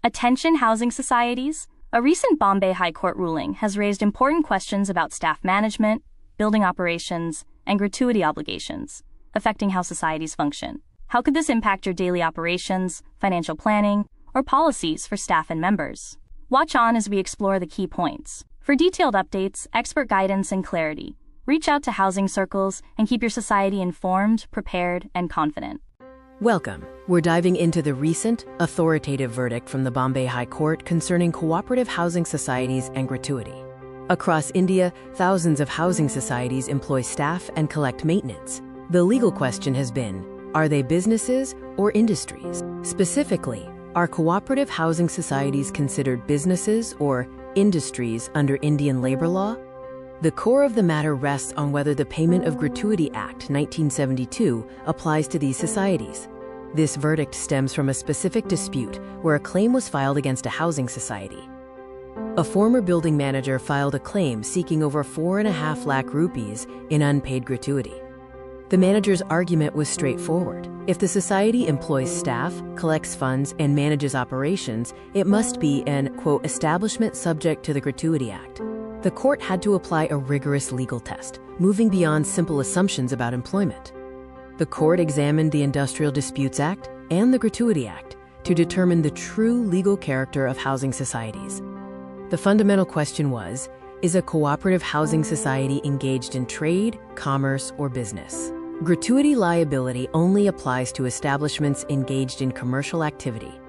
Attention housing societies. A recent Bombay High Court ruling has raised important questions about staff management, building operations, and gratuity obligations, affecting how societies function. How could this impact your daily operations, financial planning, or policies for staff and members? Watch on as we explore the key points. For detailed updates, expert guidance, and clarity, reach out to housing circles and keep your society informed, prepared, and confident. Welcome. We're diving into the recent, authoritative verdict from the Bombay High Court concerning cooperative housing societies and gratuity. Across India, thousands of housing societies employ staff and collect maintenance. The legal question has been, are they businesses or industries? Specifically, are cooperative housing societies considered businesses or industries under Indian labor law? The core of the matter rests on whether the Payment of Gratuity Act 1972 applies to these societies. This verdict stems from a specific dispute where a claim was filed against a housing society. A former building manager filed a claim seeking over 4.5 lakh rupees in unpaid gratuity. The manager's argument was straightforward. If the society employs staff, collects funds, and manages operations, it must be an, quote, establishment subject to the Gratuity Act. The court had to apply a rigorous legal test, moving beyond simple assumptions about employment. The court examined the Industrial Disputes Act and the Gratuity Act to determine the true legal character of housing societies. The fundamental question was, is a cooperative housing society engaged in trade, commerce, or business? Gratuity liability only applies to establishments engaged in commercial activity.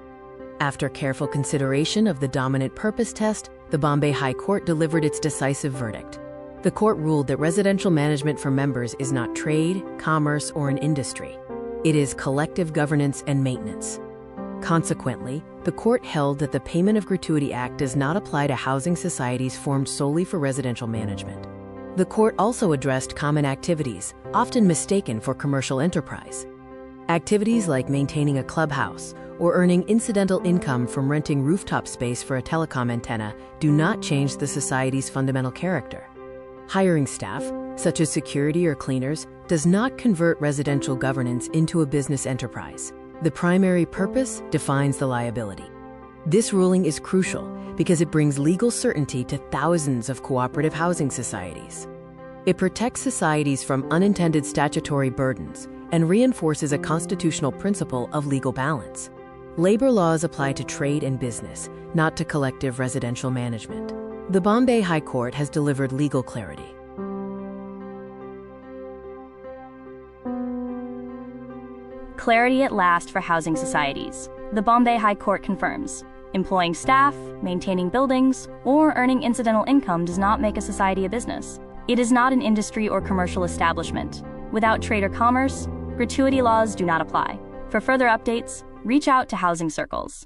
After careful consideration of the dominant purpose test, the Bombay High Court delivered its decisive verdict. The court ruled that residential management for members is not trade, commerce, or an industry. It is collective governance and maintenance. Consequently, the court held that the Payment of Gratuity Act does not apply to housing societies formed solely for residential management. The court also addressed common activities, often mistaken for commercial enterprise. Activities like maintaining a clubhouse or earning incidental income from renting rooftop space for a telecom antenna do not change the society's fundamental character. Hiring staff, such as security or cleaners, does not convert residential governance into a business enterprise. The primary purpose defines the liability. This ruling is crucial because it brings legal certainty to thousands of cooperative housing societies. It protects societies from unintended statutory burdens and reinforces a constitutional principle of legal balance. Labor laws apply to trade and business, not to collective residential management. The Bombay High Court has delivered legal clarity. Clarity at last for housing societies. The Bombay High Court confirms, employing staff, maintaining buildings, or earning incidental income does not make a society a business. It is not an industry or commercial establishment. Without trade or commerce, gratuity laws do not apply. For further updates, reach out to housing circles.